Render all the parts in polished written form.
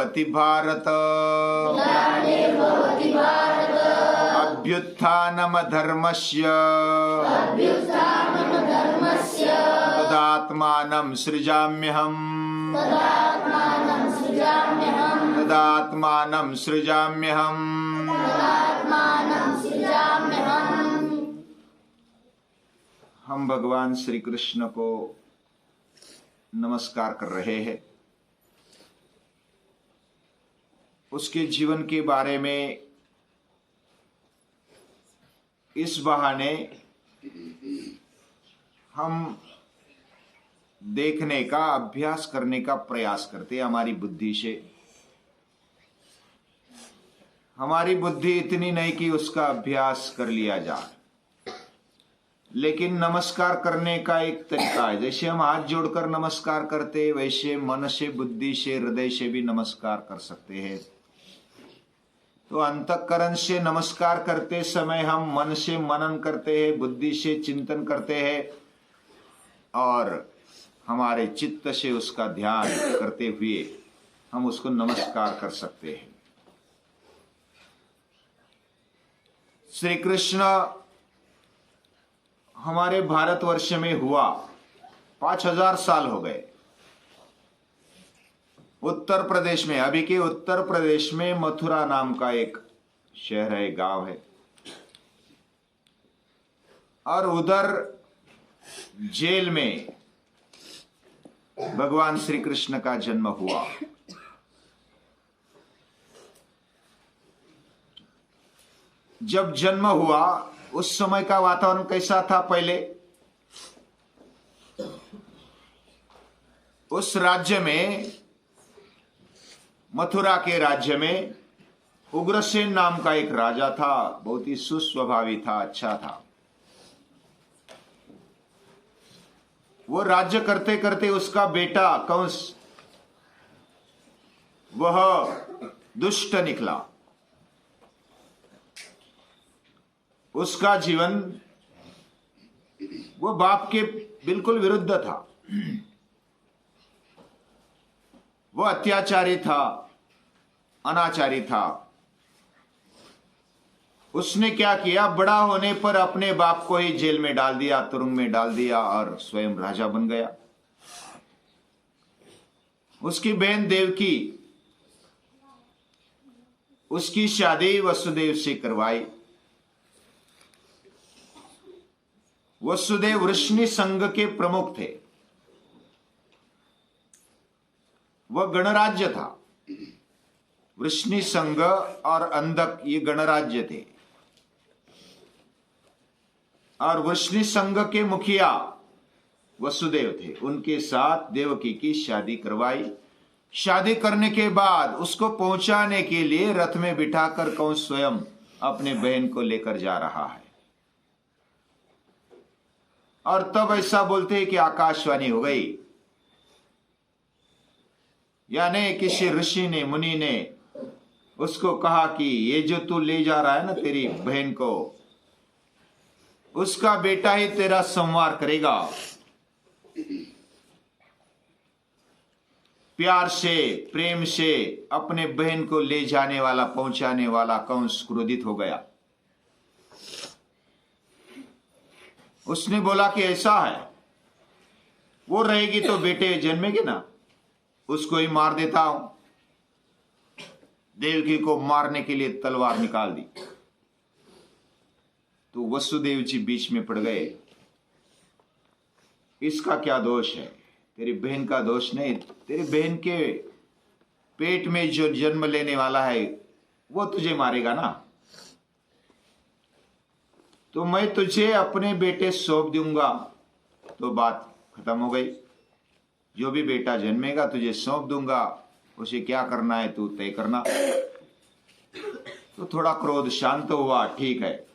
भवति भारत अभ्युत्थानमधर्मस्य तदात्मानं सृजाम्यहम् तदात्मानं सृजाम्यहम्। हम भगवान श्री कृष्ण को नमस्कार कर रहे हैं। उसके जीवन के बारे में इस बहाने हम देखने का, अभ्यास करने का प्रयास करते हैं हमारी बुद्धि से। हमारी बुद्धि इतनी नहीं कि उसका अभ्यास कर लिया जाए, लेकिन नमस्कार करने का एक तरीका है। जैसे हम हाथ जोड़कर नमस्कार करते, वैसे मन से, बुद्धि से, हृदय से भी नमस्कार कर सकते हैं। तो अंतःकरण से नमस्कार करते समय हम मन से मनन करते हैं, बुद्धि से चिंतन करते हैं और हमारे चित्त से उसका ध्यान करते हुए हम उसको नमस्कार कर सकते हैं। श्री कृष्ण हमारे भारतवर्ष में हुआ 5000 साल हो गए। उत्तर प्रदेश में, अभी के उत्तर प्रदेश में मथुरा नाम का एक शहर है, गांव है, और उधर जेल में भगवान श्री कृष्ण का जन्म हुआ। जब जन्म हुआ उस समय का वातावरण कैसा था? पहले उस राज्य में, मथुरा के राज्य में उग्रसेन नाम का एक राजा था। बहुत ही सुस्वभावी था, अच्छा था। वो राज्य करते करते उसका बेटा कंस वह दुष्ट निकला। उसका जीवन वो बाप के बिल्कुल विरुद्ध था। वो अत्याचारी था, अनाचारी था। उसने क्या किया? बड़ा होने पर अपने बाप को ही जेल में डाल दिया, तुरुंग में डाल दिया और स्वयं राजा बन गया। उसकी बहन देवकी, उसकी शादी वसुदेव से करवाई। वसुदेव वृष्णि संघ के प्रमुख थे। वह गणराज्य था। वृष्णि संघ और अंधक ये गणराज्य थे, और वृष्णि संघ के मुखिया वसुदेव थे। उनके साथ देवकी की शादी करवाई। शादी करने के बाद उसको पहुंचाने के लिए रथ में बिठाकर कौन स्वयं अपने बहन को लेकर जा रहा है। और तब ऐसा बोलते हैं कि आकाशवाणी हो गई, यानी किसी ऋषि ने, मुनि ने उसको कहा कि ये जो तू ले जा रहा है ना तेरी बहन को, उसका बेटा ही तेरा संहार करेगा। प्यार से, प्रेम से अपने बहन को ले जाने वाला, पहुंचाने वाला कंस क्रोधित हो गया। उसने बोला कि ऐसा है, वो रहेगी तो बेटे जन्मेंगे ना, उसको ही मार देता हूं। देवकी को मारने के लिए तलवार निकाल दी। तो वसुदेव जी बीच में पड़ गए। इसका क्या दोष है? तेरी बहन का दोष नहीं। तेरी बहन के पेट में जो जन्म लेने वाला है वो तुझे मारेगा ना। तो मैं तुझे अपने बेटे सौंप दूंगा। तो बात खत्म हो गई। जो भी बेटा जन्मेगा तुझे सौंप दूंगा, उसे क्या करना है तू तय करना। तो थोड़ा क्रोध शांत हुआ, ठीक है,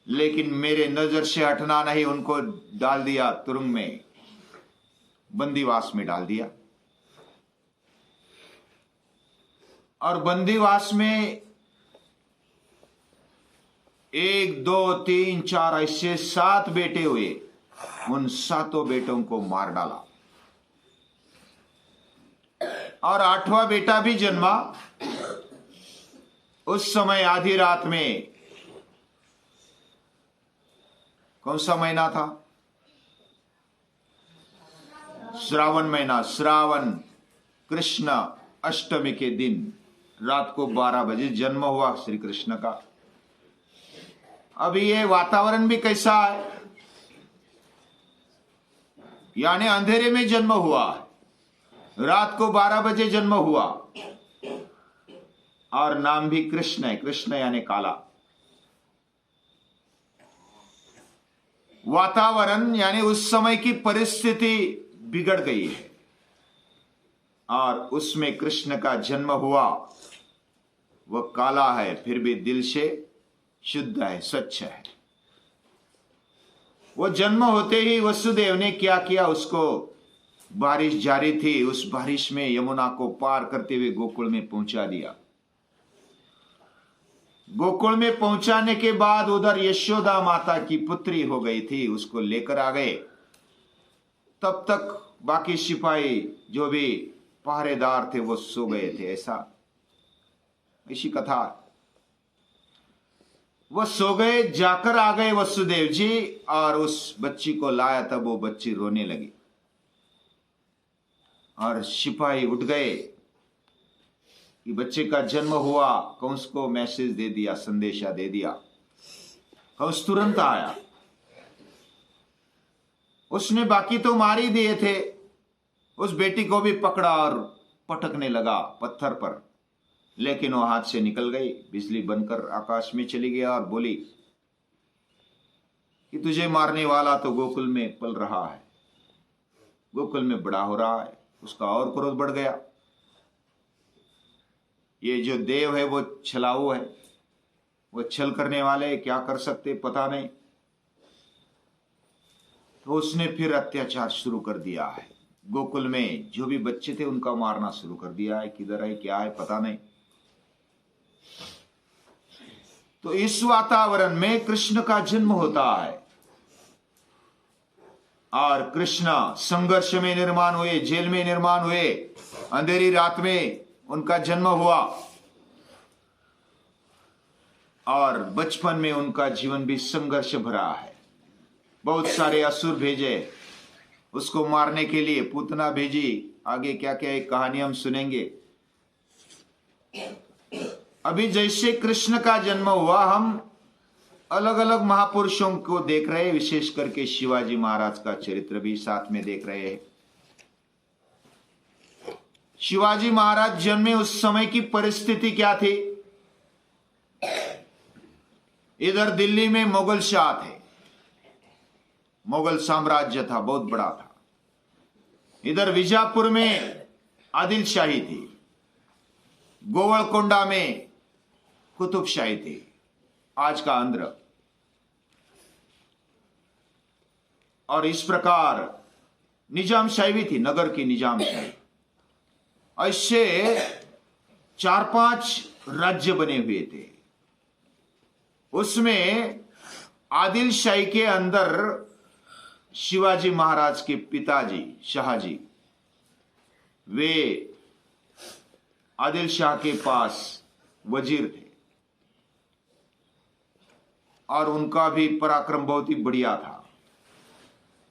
लेकिन मेरे नजर से हटना नहीं। उनको डाल दिया तुरुंग में, बंदीवास में डाल दिया। और बंदीवास में 1, 2, 3, 4 ऐसे 7 बेटे हुए। उन 7 बेटों को मार डाला। और 8वां बेटा भी जन्मा। उस समय आधी रात में, कौन सा महीना था? श्रावण महीना, श्रावण कृष्ण अष्टमी के दिन रात को 12 बजे जन्म हुआ श्री कृष्ण का। अभी ये वातावरण भी कैसा है, यानी अंधेरे में जन्म हुआ, रात को 12 बजे जन्म हुआ, और नाम भी कृष्ण है। कृष्ण यानी काला। वातावरण यानी उस समय की परिस्थिति बिगड़ गई है, और उसमें कृष्ण का जन्म हुआ। वह काला है, फिर भी दिल से शुद्ध है, स्वच्छ है। वो जन्म होते ही वसुदेव ने क्या किया, उसको बारिश जारी थी, उस बारिश में यमुना को पार करते हुए गोकुल में पहुंचा दिया। गोकुल में पहुंचाने के बाद उधर यशोदा माता की पुत्री हो गई थी, उसको लेकर आ गए। तब तक बाकी सिपाही जो भी पहरेदार थे वो सो गए थे, ऐसी कथा। वो सो गए, जाकर आ गए वसुदेव जी, और उस बच्ची को लाया। तब वो बच्ची रोने लगी, और सिपाही उठ गए कि बच्चे का जन्म हुआ। कंस को मैसेज दे दिया, संदेशा दे दिया। कंस तुरंत आया, उसने बाकी तो मार ही दिए थे, उस बेटी को भी पकड़ा और पटकने लगा पत्थर पर, लेकिन वो हाथ से निकल गई, बिजली बनकर आकाश में चली गया और बोली कि तुझे मारने वाला तो गोकुल में पल रहा है, गोकुल में बड़ा हो रहा है। उसका और क्रोध बढ़ गया। ये जो देव है वो छलाऊ है, वो छल करने वाले क्या कर सकते पता नहीं। तो उसने फिर अत्याचार शुरू कर दिया है। गोकुल में जो भी बच्चे थे उनका मारना शुरू कर दिया है। किधर है क्या है पता नहीं। तो इस वातावरण में कृष्ण का जन्म होता है, और कृष्ण संघर्ष में निर्माण हुए, जेल में निर्माण हुए, अंधेरी रात में उनका जन्म हुआ, और बचपन में उनका जीवन भी संघर्ष भरा है। बहुत सारे असुर भेजे उसको मारने के लिए, पूतना भेजी, आगे क्या क्या एक कहानी हम सुनेंगे। अभी जैसे कृष्ण का जन्म हुआ, हम अलग अलग महापुरुषों को देख रहे हैं, विशेष करके शिवाजी महाराज का चरित्र भी साथ में देख रहे हैं। शिवाजी महाराज जन्मे उस समय की परिस्थिति क्या थी? इधर दिल्ली में मुगल शाह थे, मुगल साम्राज्य था, बहुत बड़ा था। इधर विजापुर में आदिल शाही थी, गोवलकोंडा में कुतुब शाही थी, आज का आंध्र। और इस प्रकार निजाम शाही भी थी, नगर की निजाम शाही। ऐसे 4-5 राज्य बने हुए थे। उसमें आदिल शाही के अंदर शिवाजी महाराज के पिताजी शाहजी, वे आदिल शाह के पास वजीर थे, और उनका भी पराक्रम बहुत ही बढ़िया था।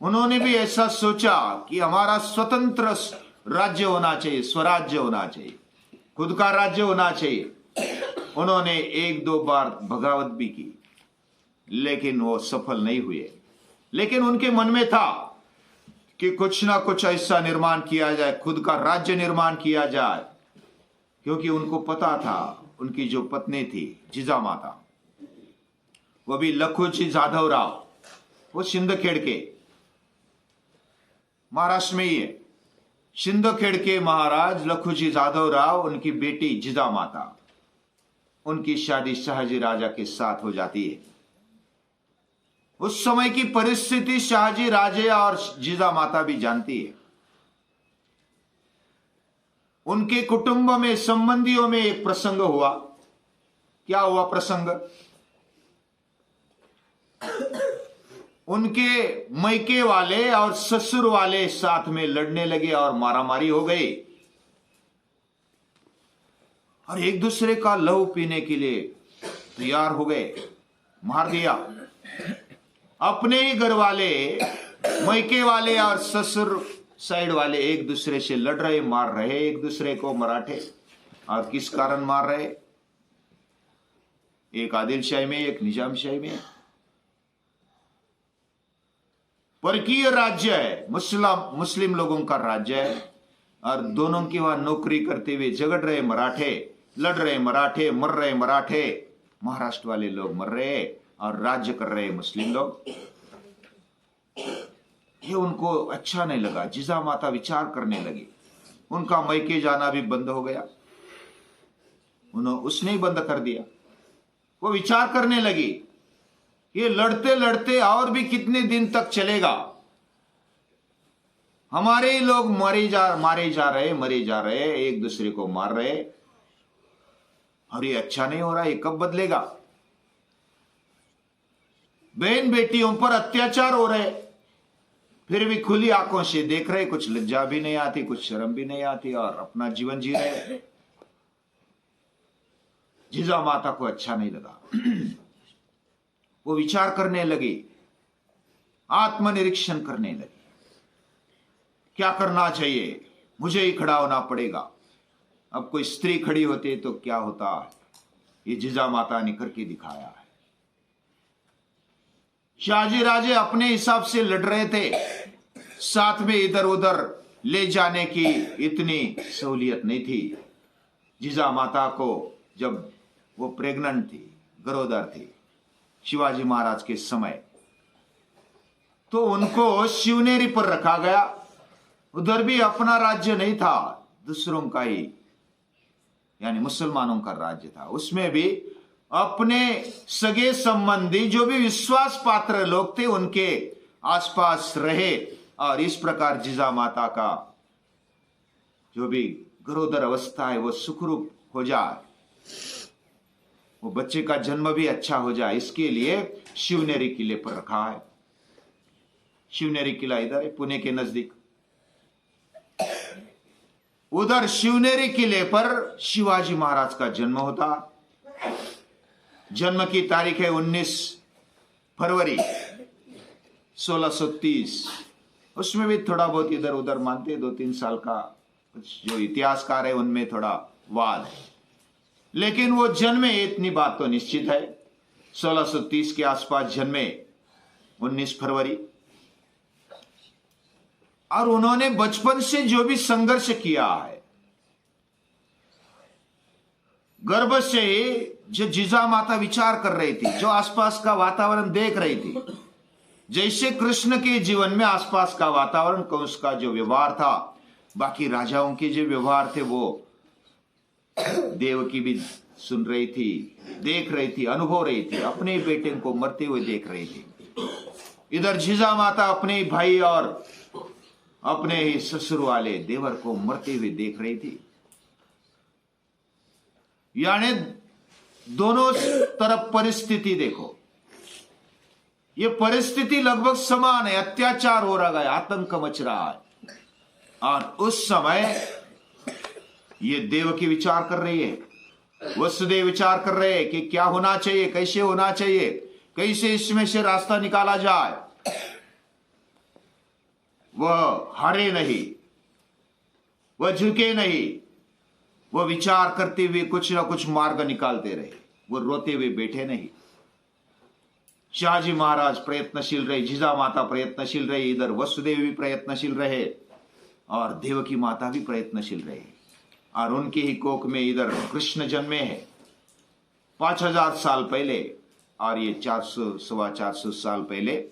उन्होंने भी ऐसा सोचा कि हमारा स्वतंत्र राज्य होना चाहिए, स्वराज्य होना चाहिए, खुद का राज्य होना चाहिए। उन्होंने 1-2 बार बगावत भी की, लेकिन वो सफल नहीं हुए। लेकिन उनके मन में था कि कुछ ना कुछ ऐसा निर्माण किया जाए, खुद का राज्य निर्माण किया जाए, क्योंकि उनको पता था उनकी जो पत्नी थी जिजामाता, वो भी लखुजी जाधव राव, वो सिंदखेड़ के, महाराष्ट्र में ही है, सिंदखेड़ के महाराज लखुजी जाधव राव, उनकी बेटी जिजामाता, उनकी शादी शाहजी राजा के साथ हो जाती है। उस समय की परिस्थिति शाहजी राजे और जिजामाता भी जानती है। उनके कुटुंब में, संबंधियों में एक प्रसंग हुआ। क्या हुआ प्रसंग? उनके मैके वाले और ससुर वाले साथ में लड़ने लगे और मारामारी हो गई। और एक दूसरे का लहू पीने के लिए तैयार हो गए, मार दिया। अपने ही घर वाले, मैके वाले और ससुर साइड वाले एक दूसरे से लड़ रहे, मार रहे एक दूसरे को, मराठे। और किस कारण मार रहे? एक आदिलशाही में, एक निजामशाही में। परकीय राज्य है, मुस्लिम लोगों का राज्य है, और दोनों की वहां नौकरी करते हुए झगड़ रहे मराठे, लड़ रहे मराठे, मर रहे मराठे, महाराष्ट्र वाले लोग मर रहे और राज्य कर रहे मुस्लिम लोग। ये उनको अच्छा नहीं लगा। जिजामाता विचार करने लगी। उनका मैके जाना भी बंद हो गया, उसने ही बंद कर दिया। वो विचार करने लगी, ये लड़ते लड़ते और भी कितने दिन तक चलेगा? हमारे ही लोग मारे जा रहे, एक दूसरे को मार रहे, और ये अच्छा नहीं हो रहा, ये कब बदलेगा? बहन बेटियों पर अत्याचार हो रहे, फिर भी खुली आंखों से देख रहे, कुछ लज्जा भी नहीं आती, कुछ शर्म भी नहीं आती, और अपना जीवन जी रहे। जिजामाता को अच्छा नहीं लगा। वो विचार करने लगी, आत्मनिरीक्षण करने लगी, क्या करना चाहिए? मुझे ही खड़ा होना पड़ेगा। अब कोई स्त्री खड़ी होती तो क्या होता? ये जिजामाता ने करके दिखाया है। शाहजी राजे अपने हिसाब से लड़ रहे थे, साथ में इधर उधर ले जाने की इतनी सहूलियत नहीं थी। जिजामाता को जब वो प्रेग्नेंट थी, गरोदर थी शिवाजी महाराज के समय, तो उनको शिवनेरी पर रखा गया। उधर भी अपना राज्य नहीं था, दूसरों का ही, यानी मुसलमानों का राज्य था। उसमें भी अपने सगे संबंधी जो भी विश्वास पात्र लोग थे उनके आसपास रहे, और इस प्रकार जिजामाता का जो भी गरोदर अवस्था है वो सुखरूप हो जाए, वो बच्चे का जन्म भी अच्छा हो जाए, इसके लिए शिवनेरी किले पर रखा है। शिवनेरी किला इधर है, पुणे के नजदीक। उधर शिवनेरी किले पर शिवाजी महाराज का जन्म होता। जन्म की तारीख है 19 फरवरी 1630। उसमें भी थोड़ा बहुत इधर उधर मानते, 2-3 साल का जो इतिहासकार है उनमें थोड़ा वाद है, लेकिन वो जन्मे इतनी बात तो निश्चित है। 1630 के आसपास जन्मे, 19 फरवरी। और उन्होंने बचपन से जो भी संघर्ष किया है, गर्भ से ही जो जिजामाता विचार कर रही थी, जो आसपास का वातावरण देख रही थी, जैसे कृष्ण के जीवन में आसपास का वातावरण, कंस का जो व्यवहार था, बाकी राजाओं के जो व्यवहार थे, वो देवकी भी सुन रही थी, देख रही थी, अनुभव रही थी, अपने बेटे को मरते हुए देख रही थी। इधर जिजामाता अपने भाई और अपने ही ससुर वाले देवर को मरते हुए देख रही थी। यानी दोनों तरफ परिस्थिति देखो, ये परिस्थिति लगभग समान है। अत्याचार हो रहा है, आतंक मच रहा है, और उस समय ये देवकी विचार कर रही है, वसुदेव विचार कर रहे हैं कि क्या होना चाहिए, कैसे होना चाहिए, कैसे इसमें से रास्ता निकाला जाए। वह हारे नहीं, वह झुके नहीं, वह विचार करते हुए कुछ ना कुछ मार्ग निकालते रहे, वो रोते हुए बैठे नहीं। शाहजी महाराज प्रयत्नशील रहे, जिजामाता प्रयत्नशील रहे, इधर वसुदेव भी प्रयत्नशील रहे, और देवकी माता भी प्रयत्नशील रहे, और उनके ही कोख में इधर कृष्ण जन्मे हैं 5000 साल पहले, और ये 400-450 साल पहले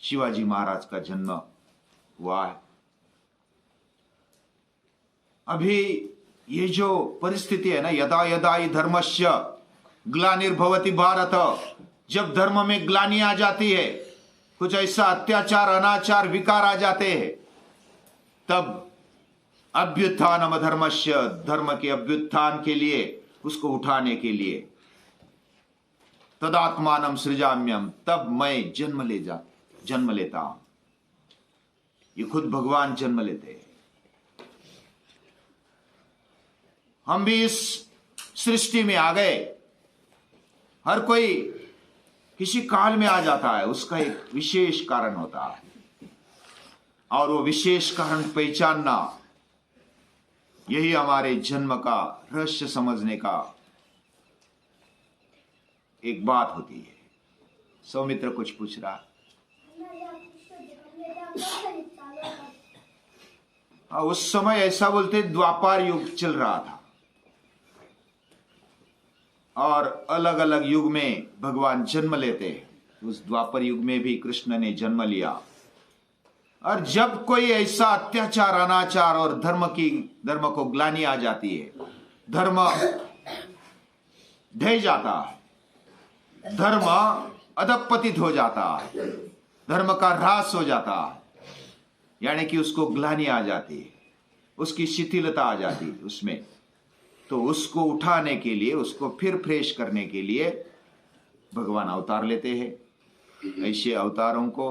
शिवाजी महाराज का जन्म हुआ है। अभी ये जो परिस्थिति है ना, यदा यदा ही धर्मस्य ग्लानिर्भवति भारत, जब धर्म में ग्लानि आ जाती है, कुछ ऐसा अत्याचार अनाचार विकार आ जाते हैं, तब अभ्युत्थानम धर्मस्य, धर्म के अभ्युत्थान के लिए, उसको उठाने के लिए, तदात्मानम सृजाम्यम, तब मैं जन्म लेता हूं। ये खुद भगवान जन्म लेते हैं। हम भी इस सृष्टि में आ गए। हर कोई किसी काल में आ जाता है, उसका एक विशेष कारण होता है, और वो विशेष कारण पहचानना, यही हमारे जन्म का रहस्य समझने का एक बात होती है। सौमित्र कुछ पूछ रहा। उस समय ऐसा बोलते द्वापर युग चल रहा था, और अलग अलग युग में भगवान जन्म लेते हैं। उस द्वापर युग में भी कृष्ण ने जन्म लिया, और जब कोई ऐसा अत्याचार, अनाचार और धर्म को ग्लानि आ जाती है, धर्म ढह जाता है, धर्म अधपतित हो जाता है, धर्म का ह्रास हो जाता है, यानी कि उसको ग्लानि आ जाती है, उसकी शिथिलता आ जाती है उसमें, तो उसको उठाने के लिए, उसको फिर फ्रेश करने के लिए भगवान अवतार लेते हैं। ऐसे अवतारों को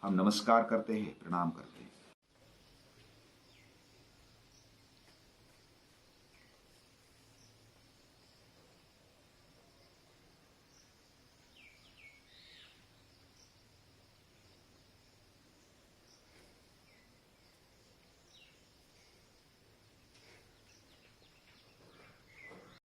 हम नमस्कार करते हैं, प्रणाम करते हैं।